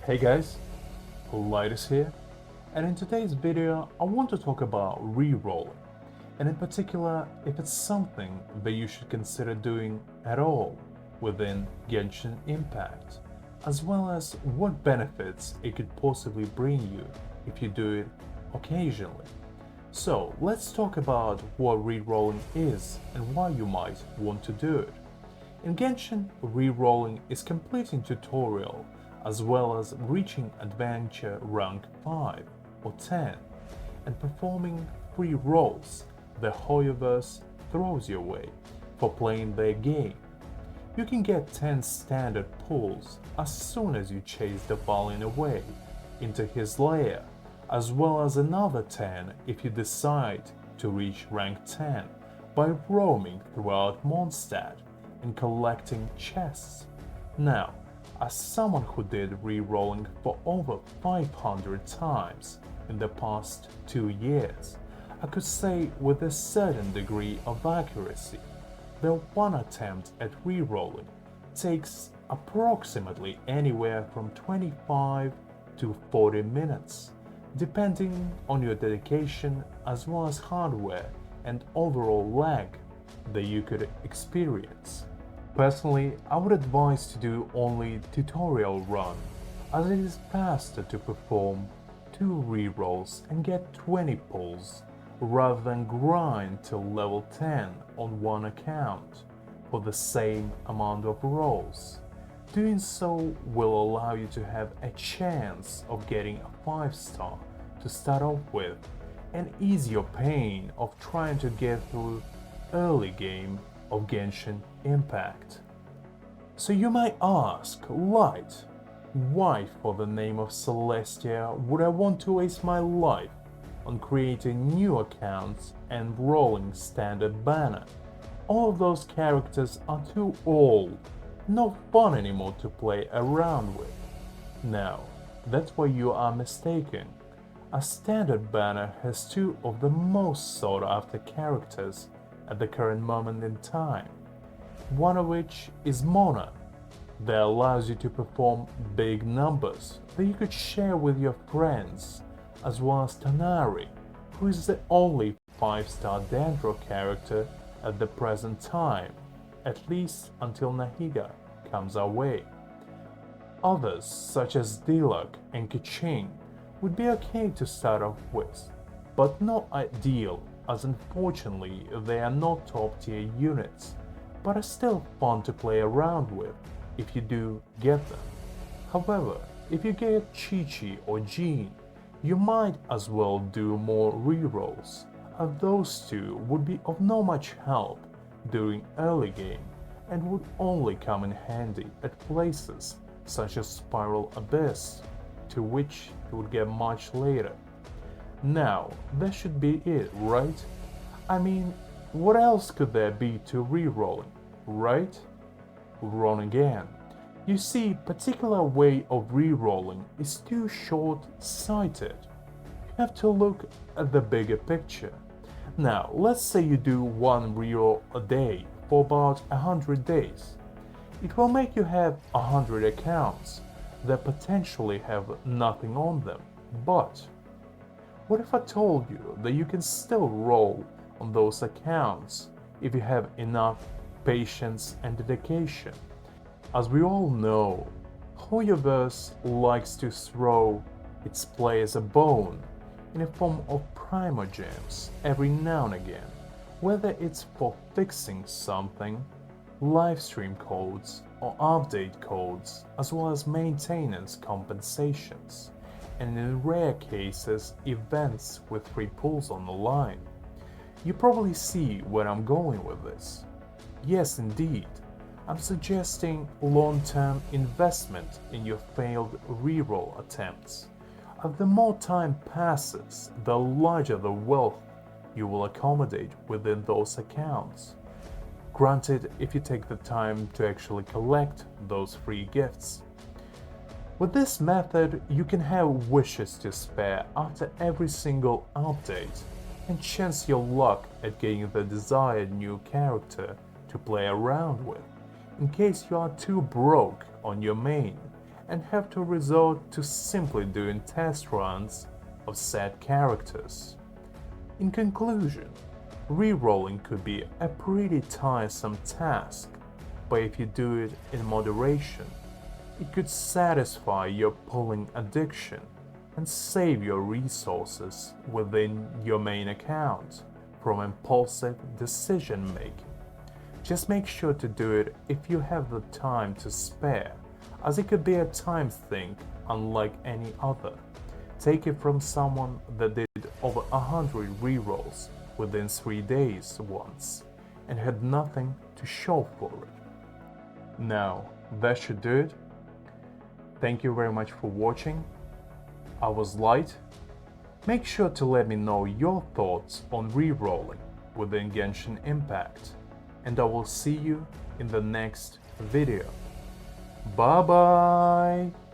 Hey guys, Light is here, and in today's video I want to talk about rerolling, and in particular if it's something that you should consider doing at all within Genshin Impact, as well as what benefits it could possibly bring you if you do it occasionally. So let's talk about what rerolling is and why you might want to do it. In Genshin, rerolling is completing tutorial as well as reaching adventure rank 5 or 10 and performing free rolls the Hoyoverse throws your way for playing their game. You can get 10 standard pulls as soon as you chase the Valin away into his lair, as well as another 10 if you decide to reach rank 10 by roaming throughout Mondstadt and collecting chests. Now, as someone who did rerolling for over 500 times in the past 2 years, I could say with a certain degree of accuracy that one attempt at rerolling takes approximately anywhere from 25 to 40 minutes, depending on your dedication as well as hardware and overall lag that you could experience. Personally, I would advise to do only tutorial run, as it is faster to perform 2 rerolls and get 20 pulls, rather than grind till level 10 on one account for the same amount of rolls. Doing so will allow you to have a chance of getting a 5-star to start off with and ease your pain of trying to get through early game of Genshin Impact. So you might ask, Light, why for the name of Celestia would I want to waste my life on creating new accounts and rolling standard banner? All of those characters are too old, no fun anymore to play around with. Now, that's where you are mistaken. A standard banner has 2 of the most sought after characters at the current moment in time, one of which is Mona, that allows you to perform big numbers that you could share with your friends, as well as Tanari, who is the only 5-star Dendro character at the present time, at least until Nahiga comes our way. Others, such as Dilak and Keqing, would be okay to start off with, but not ideal, as unfortunately they are not top tier units, but are still fun to play around with if you do get them. However, if you get Chi-Chi or Jean, you might as well do more rerolls, as those 2 would be of no much help during early game and would only come in handy at places such as Spiral Abyss, to which you would get much later. Now, that should be it, right? I mean, what else could there be to rerolling, right? Wrong again. You see, particular way of rerolling is too short-sighted. You have to look at the bigger picture. Now, let's say you do 1 reroll a day for about 100 days. It will make you have 100 accounts that potentially have nothing on them, but what if I told you that you can still roll on those accounts if you have enough patience and dedication? As we all know, Hoyoverse likes to throw its players a bone in the form of primogems every now and again, whether it's for fixing something, livestream codes or update codes, as well as maintenance compensations, and in rare cases, events with free pulls on the line. You probably see where I'm going with this. Yes, indeed, I'm suggesting long-term investment in your failed reroll attempts. As the more time passes, the larger the wealth you will accommodate within those accounts. Granted, if you take the time to actually collect those free gifts. With this method, you can have wishes to spare after every single update, and chance your luck at getting the desired new character to play around with, in case you are too broke on your main and have to resort to simply doing test runs of said characters. In conclusion, rerolling could be a pretty tiresome task, but if you do it in moderation, it could satisfy your pulling addiction and save your resources within your main account from impulsive decision making. Just make sure to do it if you have the time to spare, as it could be a time sink unlike any other. Take it from someone that did over 100 rerolls within 3 days once and had nothing to show for it. Now, that should do it. Thank you very much for watching. I was Light. Make sure to let me know your thoughts on rerolling within Genshin Impact, and I will see you in the next video. Bye bye!